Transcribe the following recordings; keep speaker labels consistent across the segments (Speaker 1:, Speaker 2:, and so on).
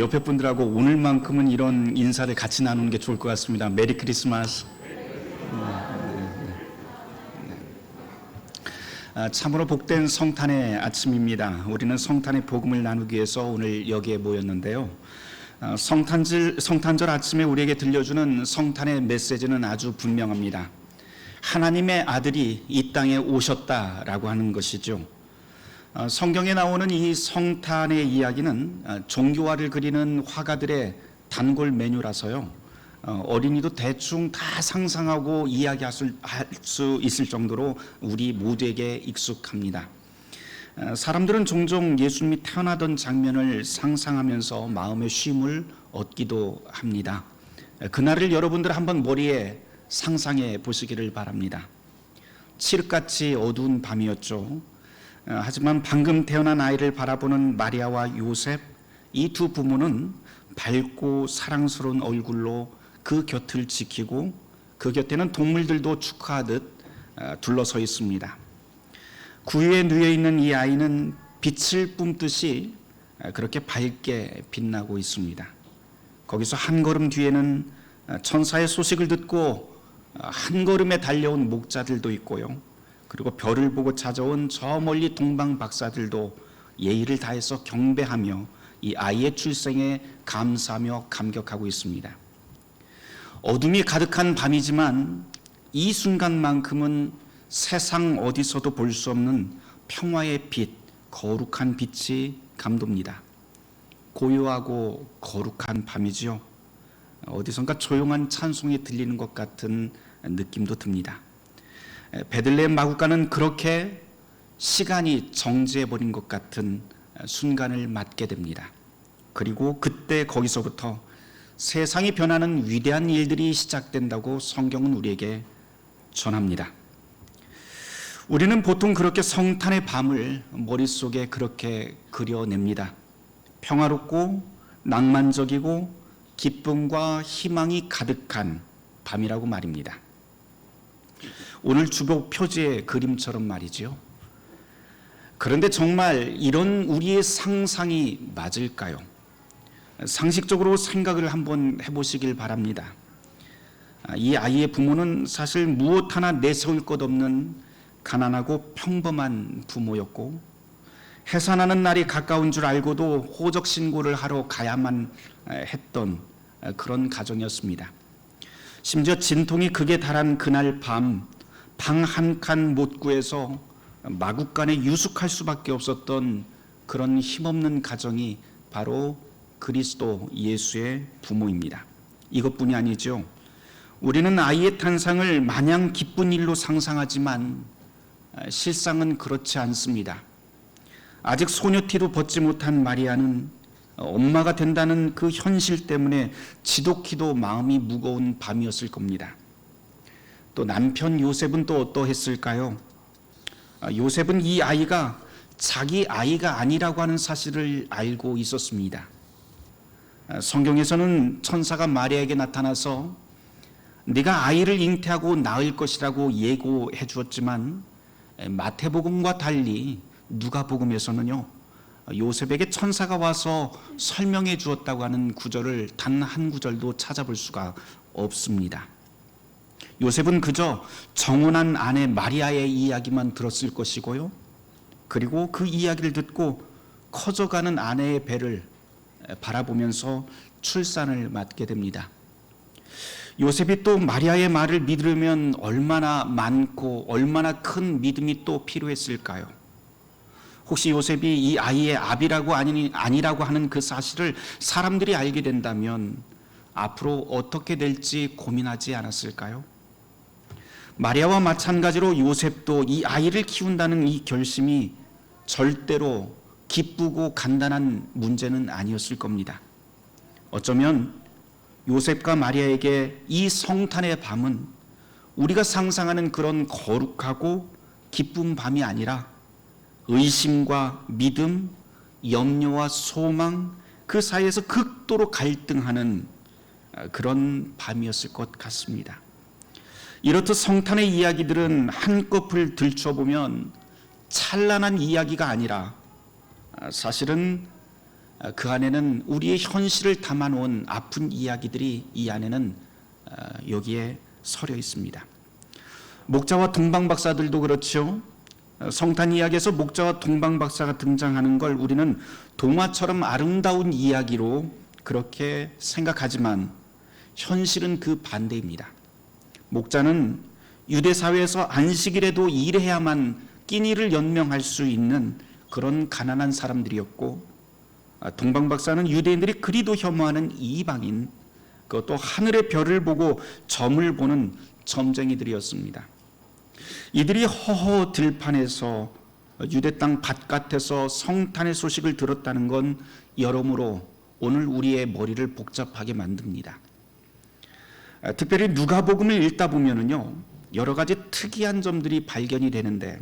Speaker 1: 옆에 분들하고 오늘만큼은 이런 인사를 같이 나누는 게 좋을 것 같습니다. 메리 크리스마스. 참으로 복된 성탄의 아침입니다. 우리는 성탄의 복음을 나누기 위해서 오늘 여기에 모였는데요. 성탄절 아침에 우리에게 들려주는 성탄의 메시지는 아주 분명합니다. 하나님의 아들이 이 땅에 오셨다라고 하는 것이죠. 성경에 나오는 이 성탄의 이야기는 종교화를 그리는 화가들의 단골 메뉴라서요. 어린이도 대충 다 상상하고 이야기할 수 있을 정도로 우리 모두에게 익숙합니다. 사람들은 종종 예수님이 태어나던 장면을 상상하면서 마음의 쉼을 얻기도 합니다. 그날을 여러분들 한번 머리에 상상해 보시기를 바랍니다. 칠흑같이 어두운 밤이었죠. 하지만 방금 태어난 아이를 바라보는 마리아와 요셉, 이 두 부모는 밝고 사랑스러운 얼굴로 그 곁을 지키고 그 곁에는 동물들도 축하하듯 둘러서 있습니다. 구유에 누워 있는 이 아이는 빛을 뿜듯이 그렇게 밝게 빛나고 있습니다. 거기서 한 걸음 뒤에는 천사의 소식을 듣고 한 걸음에 달려온 목자들도 있고요. 그리고 별을 보고 찾아온 저 멀리 동방 박사들도 예의를 다해서 경배하며 이 아이의 출생에 감사하며 감격하고 있습니다. 어둠이 가득한 밤이지만 이 순간만큼은 세상 어디서도 볼 수 없는 평화의 빛, 거룩한 빛이 감돕니다. 고요하고 거룩한 밤이지요. 어디선가 조용한 찬송이 들리는 것 같은 느낌도 듭니다. 베들레헴 마구간은 그렇게 시간이 정지해버린 것 같은 순간을 맞게 됩니다. 그리고 그때 거기서부터 세상이 변하는 위대한 일들이 시작된다고 성경은 우리에게 전합니다. 우리는 보통 그렇게 성탄의 밤을 머릿속에 그렇게 그려냅니다. 평화롭고 낭만적이고 기쁨과 희망이 가득한 밤이라고 말입니다. 오늘 주복 표지의 그림처럼 말이죠. 그런데 정말 이런 우리의 상상이 맞을까요? 상식적으로 생각을 한번 해보시길 바랍니다. 이 아이의 부모는 사실 무엇 하나 내세울 것 없는 가난하고 평범한 부모였고, 해산하는 날이 가까운 줄 알고도 호적 신고를 하러 가야만 했던 그런 가정이었습니다. 심지어 진통이 극에 달한 그날 밤, 방 한 칸 못 구해서 마구간에 유숙할 수밖에 없었던 그런 힘없는 가정이 바로 그리스도 예수의 부모입니다. 이것뿐이 아니죠. 우리는 아이의 탄생을 마냥 기쁜 일로 상상하지만 실상은 그렇지 않습니다. 아직 소녀티도 벗지 못한 마리아는 엄마가 된다는 그 현실 때문에 지독히도 마음이 무거운 밤이었을 겁니다. 또 남편 요셉은 또 어떠했을까요? 요셉은 이 아이가 자기 아이가 아니라고 하는 사실을 알고 있었습니다. 성경에서는 천사가 마리아에게 나타나서 네가 아이를 잉태하고 낳을 것이라고 예고해 주었지만 마태복음과 달리 누가복음에서는요, 요셉에게 천사가 와서 설명해 주었다고 하는 구절을 단 한 구절도 찾아볼 수가 없습니다. 요셉은 그저 정혼한 아내 마리아의 이야기만 들었을 것이고요, 그리고 그 이야기를 듣고 커져가는 아내의 배를 바라보면서 출산을 맞게 됩니다. 요셉이 또 마리아의 말을 믿으려면 얼마나 많고 얼마나 큰 믿음이 또 필요했을까요? 혹시 요셉이 이 아이의 아비라고 아니라고 하는 그 사실을 사람들이 알게 된다면 앞으로 어떻게 될지 고민하지 않았을까요? 마리아와 마찬가지로 요셉도 이 아이를 키운다는 이 결심이 절대로 기쁘고 간단한 문제는 아니었을 겁니다. 어쩌면 요셉과 마리아에게 이 성탄의 밤은 우리가 상상하는 그런 거룩하고 기쁜 밤이 아니라 의심과 믿음, 염려와 소망, 그 사이에서 극도로 갈등하는 그런 밤이었을 것 같습니다. 이렇듯 성탄의 이야기들은 한꺼풀 들춰보면 찬란한 이야기가 아니라 사실은 그 안에는 우리의 현실을 담아놓은 아픈 이야기들이 이 안에는 여기에 서려 있습니다. 목자와 동방박사들도 그렇죠. 성탄 이야기에서 목자와 동방박사가 등장하는 걸 우리는 동화처럼 아름다운 이야기로 그렇게 생각하지만 현실은 그 반대입니다. 목자는 유대 사회에서 안식일에도 일해야만 끼니를 연명할 수 있는 그런 가난한 사람들이었고, 동방박사는 유대인들이 그리도 혐오하는 이방인, 그것도 하늘의 별을 보고 점을 보는 점쟁이들이었습니다. 이들이 허허 들판에서 유대 땅 바깥에서 성탄의 소식을 들었다는 건 여러모로 오늘 우리의 머리를 복잡하게 만듭니다. 특별히 누가복음을 읽다 보면은요, 여러 가지 특이한 점들이 발견이 되는데,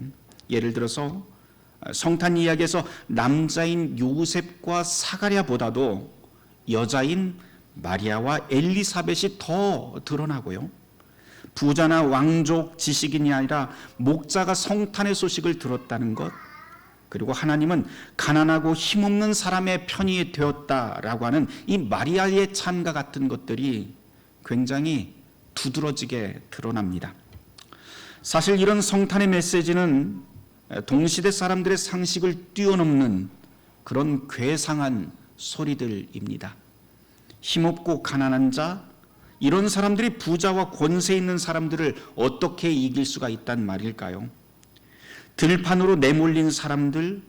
Speaker 1: 예를 들어서 성탄 이야기에서 남자인 요셉과 사가랴보다도 여자인 마리아와 엘리사벳이 더 드러나고요, 부자나 왕족 지식인이 아니라 목자가 성탄의 소식을 들었다는 것, 그리고 하나님은 가난하고 힘없는 사람의 편이 되었다라고 하는 이 마리아의 찬가 같은 것들이 굉장히 두드러지게 드러납니다. 사실 이런 성탄의 메시지는 동시대 사람들의 상식을 뛰어넘는 그런 괴상한 소리들입니다. 힘없고 가난한 자, 이런 사람들이 부자와 권세 있는 사람들을 어떻게 이길 수가 있단 말일까요? 들판으로 내몰린 사람들,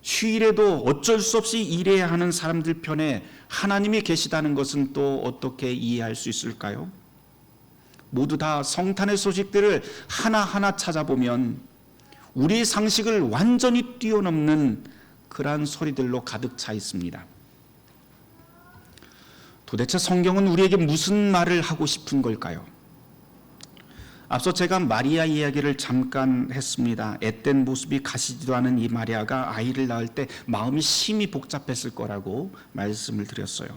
Speaker 1: 휴일에도 어쩔 수 없이 일해야 하는 사람들 편에 하나님이 계시다는 것은 또 어떻게 이해할 수 있을까요? 모두 다 성탄의 소식들을 하나하나 찾아보면 우리의 상식을 완전히 뛰어넘는 그러한 소리들로 가득 차 있습니다. 도대체 성경은 우리에게 무슨 말을 하고 싶은 걸까요? 앞서 제가 마리아 이야기를 잠깐 했습니다. 앳된 모습이 가시지도 않은 이 마리아가 아이를 낳을 때 마음이 심히 복잡했을 거라고 말씀을 드렸어요.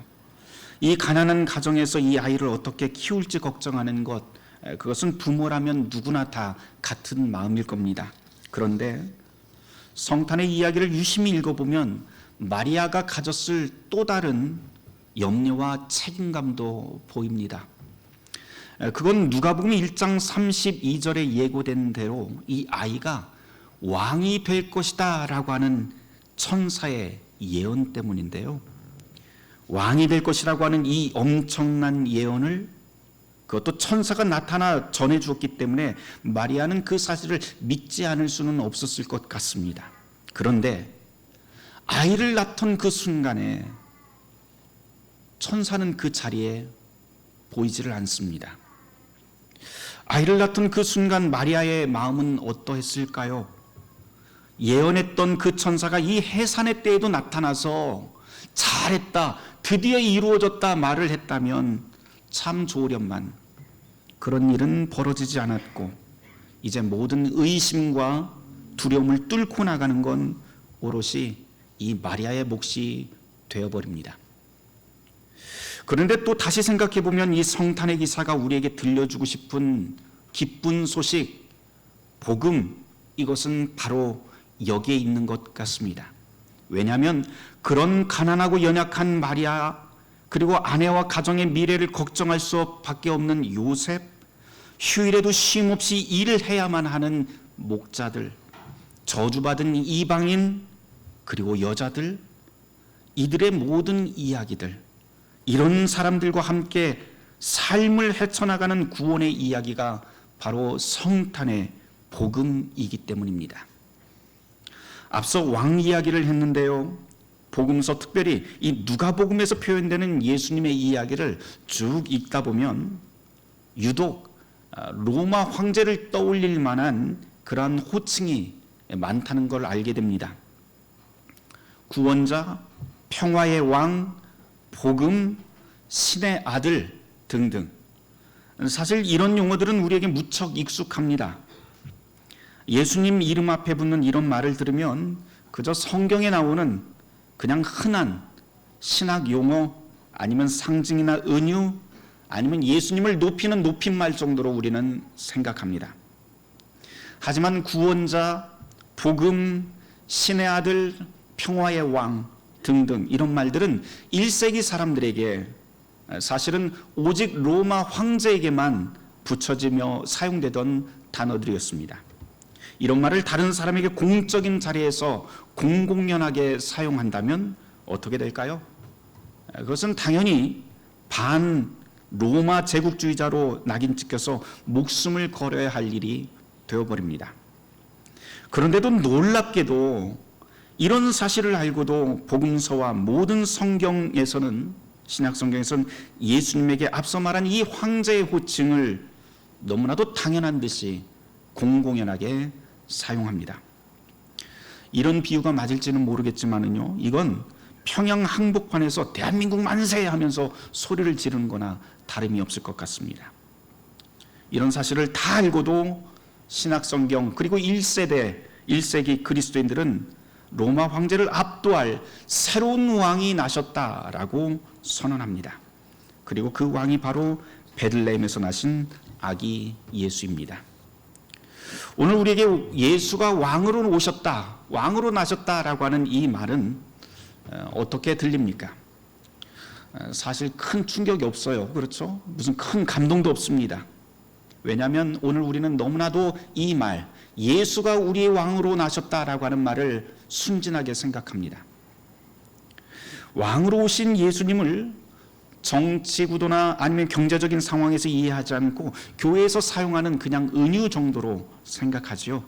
Speaker 1: 이 가난한 가정에서 이 아이를 어떻게 키울지 걱정하는 것, 그것은 부모라면 누구나 다 같은 마음일 겁니다. 그런데 성탄의 이야기를 유심히 읽어보면 마리아가 가졌을 또 다른 염려와 책임감도 보입니다. 그건 누가복음 1장 32절에 예고된 대로 이 아이가 왕이 될 것이다 라고 하는 천사의 예언 때문인데요, 왕이 될 것이라고 하는 이 엄청난 예언을 그것도 천사가 나타나 전해주었기 때문에 마리아는 그 사실을 믿지 않을 수는 없었을 것 같습니다. 그런데 아이를 낳던 그 순간에 천사는 그 자리에 보이지를 않습니다. 아이를 낳던 그 순간 마리아의 마음은 어떠했을까요? 예언했던 그 천사가 이 해산의 때에도 나타나서 잘했다, 드디어 이루어졌다 말을 했다면 참 좋으련만 그런 일은 벌어지지 않았고 이제 모든 의심과 두려움을 뚫고 나가는 건 오롯이 이 마리아의 몫이 되어버립니다. 그런데 또 다시 생각해 보면 이 성탄의 기사가 우리에게 들려주고 싶은 기쁜 소식, 복음, 이것은 바로 여기에 있는 것 같습니다. 왜냐하면 그런 가난하고 연약한 마리아, 그리고 아내와 가정의 미래를 걱정할 수밖에 없는 요셉, 휴일에도 쉼없이 일을 해야만 하는 목자들, 저주받은 이방인, 그리고 여자들, 이들의 모든 이야기들, 이런 사람들과 함께 삶을 헤쳐나가는 구원의 이야기가 바로 성탄의 복음이기 때문입니다. 앞서 왕 이야기를 했는데요, 복음서 특별히 이 누가복음에서 표현되는 예수님의 이야기를 쭉 읽다 보면 유독 로마 황제를 떠올릴 만한 그러한 호칭이 많다는 걸 알게 됩니다. 구원자, 평화의 왕, 복음, 신의 아들 등등. 사실 이런 용어들은 우리에게 무척 익숙합니다. 예수님 이름 앞에 붙는 이런 말을 들으면 그저 성경에 나오는 그냥 흔한 신학 용어, 아니면 상징이나 은유, 아니면 예수님을 높이는 높임말 정도로 우리는 생각합니다. 하지만 구원자, 복음, 신의 아들, 평화의 왕, 등등 이런 말들은 1세기 사람들에게 사실은 오직 로마 황제에게만 붙여지며 사용되던 단어들이었습니다. 이런 말을 다른 사람에게 공적인 자리에서 공공연하게 사용한다면 어떻게 될까요? 그것은 당연히 반 로마 제국주의자로 낙인 찍혀서 목숨을 걸어야 할 일이 되어버립니다. 그런데도 놀랍게도 이런 사실을 알고도 복음서와 모든 성경에서는, 신약 성경에서는 예수님에게 앞서 말한 이 황제의 호칭을 너무나도 당연한 듯이 공공연하게 사용합니다. 이런 비유가 맞을지는 모르겠지만은요, 이건 평양 한복판에서 대한민국 만세 하면서 소리를 지르는 거나 다름이 없을 것 같습니다. 이런 사실을 다 알고도 신약 성경 그리고 1세기 그리스도인들은 로마 황제를 압도할 새로운 왕이 나셨다라고 선언합니다. 그리고 그 왕이 바로 베들레헴에서 나신 아기 예수입니다. 오늘 우리에게 예수가 왕으로 오셨다, 왕으로 나셨다라고 하는 이 말은 어떻게 들립니까? 사실 큰 충격이 없어요. 그렇죠? 무슨 큰 감동도 없습니다. 왜냐하면 오늘 우리는 너무나도 이 말, 예수가 우리의 왕으로 나셨다라고 하는 말을 순진하게 생각합니다. 왕으로 오신 예수님을 정치 구도나 아니면 경제적인 상황에서 이해하지 않고 교회에서 사용하는 그냥 은유 정도로 생각하지요.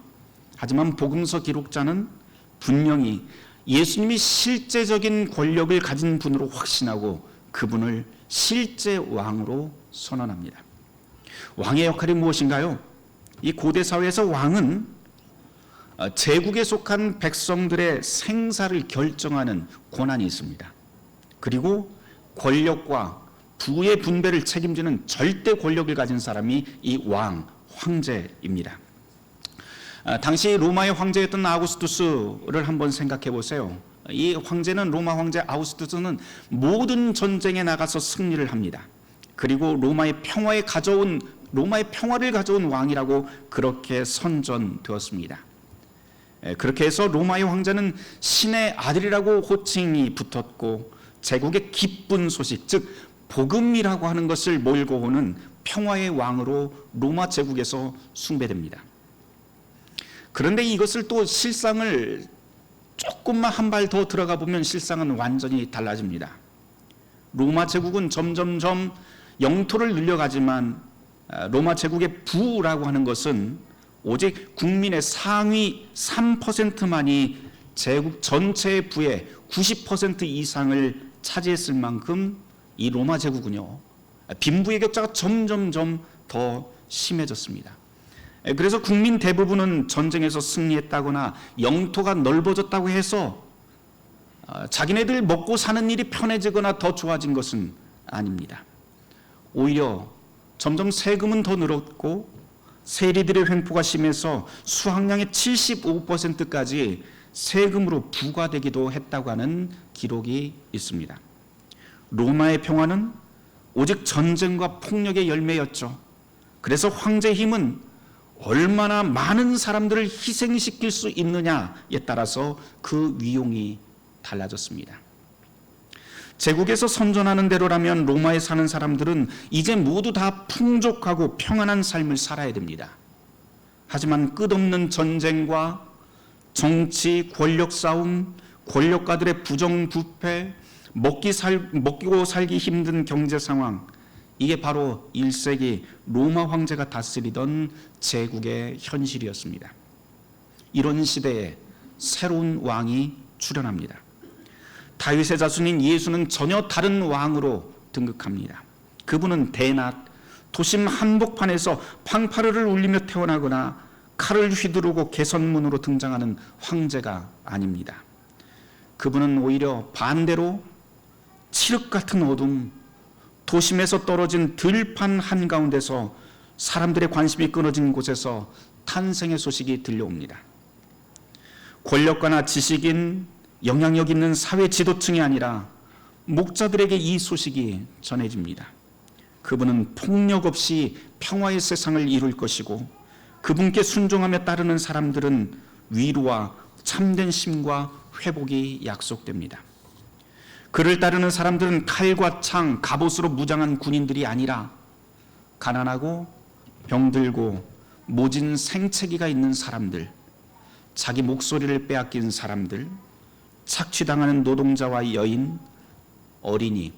Speaker 1: 하지만 복음서 기록자는 분명히 예수님이 실제적인 권력을 가진 분으로 확신하고 그분을 실제 왕으로 선언합니다. 왕의 역할이 무엇인가요? 이 고대 사회에서 왕은 제국에 속한 백성들의 생사를 결정하는 권한이 있습니다. 그리고 권력과 부의 분배를 책임지는 절대 권력을 가진 사람이 이 왕, 황제입니다. 당시 로마의 황제였던 아우구스투스를 한번 생각해 보세요. 이 황제는, 로마 황제 아우구스투스는 모든 전쟁에 나가서 승리를 합니다. 그리고 로마의 평화를 가져온 왕이라고 그렇게 선전되었습니다. 그렇게 해서 로마의 황제는 신의 아들이라고 호칭이 붙었고, 제국의 기쁜 소식, 즉 복음이라고 하는 것을 몰고 오는 평화의 왕으로 로마 제국에서 숭배됩니다. 그런데 이것을 또 실상을 조금만 한 발 더 들어가 보면 실상은 완전히 달라집니다. 로마 제국은 점점점 영토를 늘려가지만 로마 제국의 부라고 하는 것은 오직 국민의 상위 3%만이 제국 전체의 부의 90% 이상을 차지했을 만큼 이 로마 제국은요, 빈부의 격차가 점점점 더 심해졌습니다. 그래서 국민 대부분은 전쟁에서 승리했다거나 영토가 넓어졌다고 해서 자기네들 먹고 사는 일이 편해지거나 더 좋아진 것은 아닙니다. 오히려 점점 세금은 더 늘었고 세리들의 횡포가 심해서 수확량의 75%까지 세금으로 부과되기도 했다고 하는 기록이 있습니다. 로마의 평화는 오직 전쟁과 폭력의 열매였죠. 그래서 황제의 힘은 얼마나 많은 사람들을 희생시킬 수 있느냐에 따라서 그 위용이 달라졌습니다. 제국에서 선전하는 대로라면 로마에 사는 사람들은 이제 모두 다 풍족하고 평안한 삶을 살아야 됩니다. 하지만 끝없는 전쟁과 정치, 권력 싸움, 권력가들의 부정부패, 먹고 살기 힘든 경제 상황, 이게 바로 1세기 로마 황제가 다스리던 제국의 현실이었습니다. 이런 시대에 새로운 왕이 출현합니다. 다윗의 자손인 예수는 전혀 다른 왕으로 등극합니다. 그분은 대낮 도심 한복판에서 팡파르를 울리며 태어나거나 칼을 휘두르고 개선문으로 등장하는 황제가 아닙니다. 그분은 오히려 반대로 칠흑 같은 어둠, 도심에서 떨어진 들판 한가운데서 사람들의 관심이 끊어진 곳에서 탄생의 소식이 들려옵니다. 권력가나 지식인, 영향력 있는 사회 지도층이 아니라 목자들에게 이 소식이 전해집니다. 그분은 폭력 없이 평화의 세상을 이룰 것이고, 그분께 순종하며 따르는 사람들은 위로와 참된 쉼과 회복이 약속됩니다. 그를 따르는 사람들은 칼과 창, 갑옷으로 무장한 군인들이 아니라 가난하고 병들고 모진 생채기가 있는 사람들, 자기 목소리를 빼앗긴 사람들, 착취당하는 노동자와 여인, 어린이,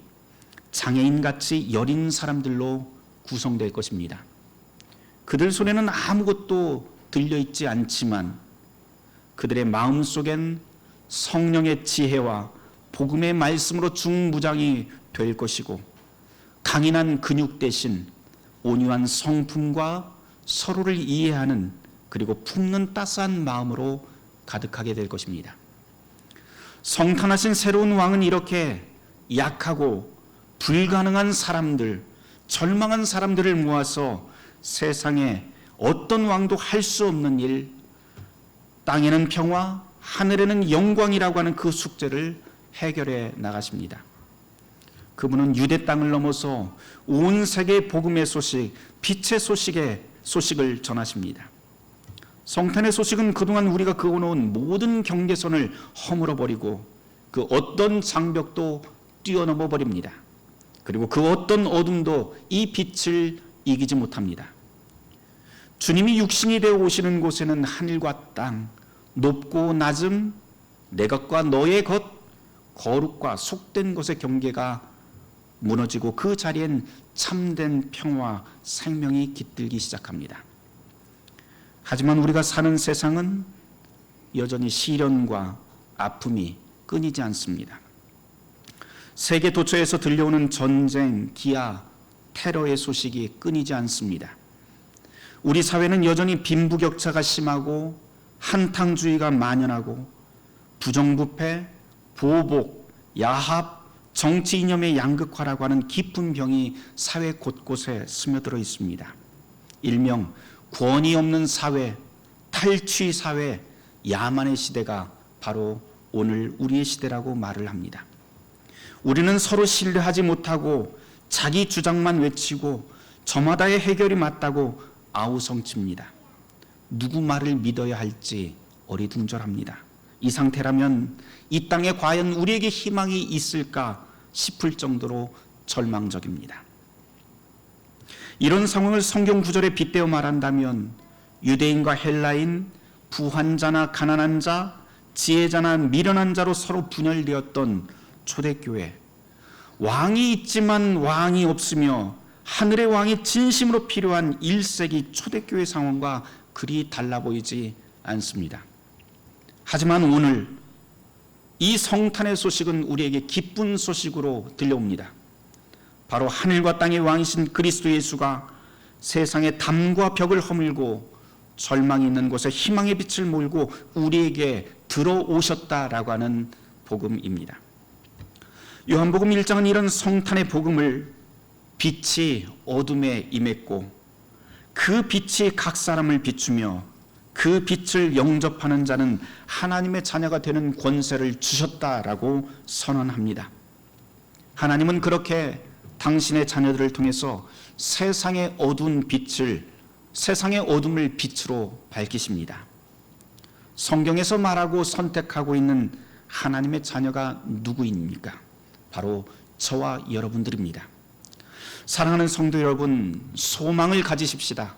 Speaker 1: 장애인같이 여린 사람들로 구성될 것입니다. 그들 손에는 아무것도 들려있지 않지만 그들의 마음속엔 성령의 지혜와 복음의 말씀으로 중무장이 될 것이고, 강인한 근육 대신 온유한 성품과 서로를 이해하는, 그리고 품는 따스한 마음으로 가득하게 될 것입니다. 성탄하신 새로운 왕은 이렇게 약하고 불가능한 사람들, 절망한 사람들을 모아서 세상에 어떤 왕도 할 수 없는 일, 땅에는 평화, 하늘에는 영광이라고 하는 그 숙제를 해결해 나가십니다. 그분은 유대 땅을 넘어서 온 세계 복음의 소식, 빛의 소식을 전하십니다. 성탄의 소식은 그동안 우리가 그어놓은 모든 경계선을 허물어버리고 그 어떤 장벽도 뛰어넘어 버립니다. 그리고 그 어떤 어둠도 이 빛을 이기지 못합니다. 주님이 육신이 되어 오시는 곳에는 하늘과 땅, 높고 낮음, 내 것과 너의 것, 거룩과 속된 것의 경계가 무너지고 그 자리엔 참된 평화, 생명이 깃들기 시작합니다. 하지만 우리가 사는 세상은 여전히 시련과 아픔이 끊이지 않습니다. 세계 도처에서 들려오는 전쟁, 기아, 테러의 소식이 끊이지 않습니다. 우리 사회는 여전히 빈부격차가 심하고 한탕주의가 만연하고 부정부패, 보복, 야합, 정치 이념의 양극화라고 하는 깊은 병이 사회 곳곳에 스며들어 있습니다. 일명 권위 없는 사회, 탈취 사회, 야만의 시대가 바로 오늘 우리의 시대라고 말을 합니다. 우리는 서로 신뢰하지 못하고 자기 주장만 외치고 저마다의 해결이 맞다고 아우성칩니다. 누구 말을 믿어야 할지 어리둥절합니다. 이 상태라면 이 땅에 과연 우리에게 희망이 있을까 싶을 정도로 절망적입니다. 이런 상황을 성경 구절에 빗대어 말한다면 유대인과 헬라인, 부한자나 가난한 자, 지혜자나 미련한 자로 서로 분열되었던 초대교회, 왕이 있지만 왕이 없으며 하늘의 왕이 진심으로 필요한 1세기 초대교회 상황과 그리 달라 보이지 않습니다. 하지만 오늘 이 성탄의 소식은 우리에게 기쁜 소식으로 들려옵니다. 바로 하늘과 땅의 왕이신 그리스도 예수가 세상의 담과 벽을 허물고 절망이 있는 곳에 희망의 빛을 몰고 우리에게 들어오셨다라고 하는 복음입니다. 요한복음 1장은 이런 성탄의 복음을 빛이 어둠에 임했고 그 빛이 각 사람을 비추며 그 빛을 영접하는 자는 하나님의 자녀가 되는 권세를 주셨다라고 선언합니다. 하나님은 그렇게 당신의 자녀들을 통해서 세상의 어두운 빛을, 세상의 어둠을 빛으로 밝히십니다. 성경에서 말하고 선택하고 있는 하나님의 자녀가 누구입니까? 바로 저와 여러분들입니다. 사랑하는 성도 여러분, 소망을 가지십시다.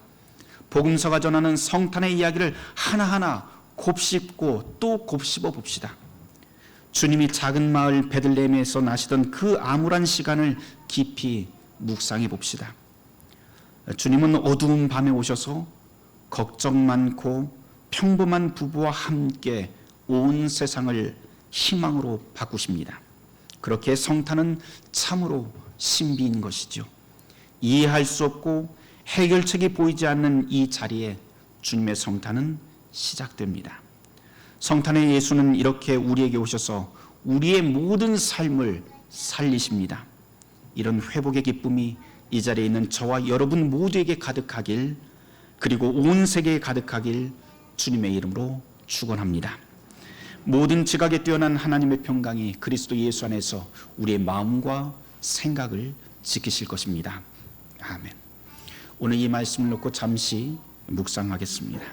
Speaker 1: 복음서가 전하는 성탄의 이야기를 하나하나 곱씹고 또 곱씹어 봅시다. 주님이 작은 마을 베들레헴에서 나시던 그 암울한 시간을 깊이 묵상해 봅시다. 주님은 어두운 밤에 오셔서 걱정 많고 평범한 부부와 함께 온 세상을 희망으로 바꾸십니다. 그렇게 성탄은 참으로 신비인 것이죠. 이해할 수 없고 해결책이 보이지 않는 이 자리에 주님의 성탄은 시작됩니다. 성탄의 예수는 이렇게 우리에게 오셔서 우리의 모든 삶을 살리십니다. 이런 회복의 기쁨이 이 자리에 있는 저와 여러분 모두에게 가득하길, 그리고 온 세계에 가득하길 주님의 이름으로 축원합니다. 모든 지각에 뛰어난 하나님의 평강이 그리스도 예수 안에서 우리의 마음과 생각을 지키실 것입니다. 아멘. 오늘 이 말씀을 놓고 잠시 묵상하겠습니다.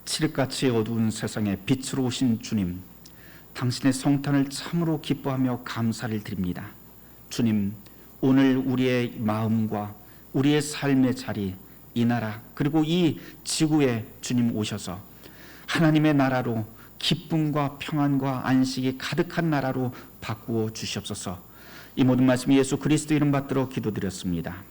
Speaker 1: 칠흑같이 어두운 세상에 빛으로 오신 주님, 당신의 성탄을 참으로 기뻐하며 감사를 드립니다. 주님, 오늘 우리의 마음과 우리의 삶의 자리, 이 나라 그리고 이 지구에 주님 오셔서 하나님의 나라로 기쁨과 평안과 안식이 가득한 나라로 바꾸어 주시옵소서. 이 모든 말씀 예수 그리스도 이름 받들어 기도드렸습니다.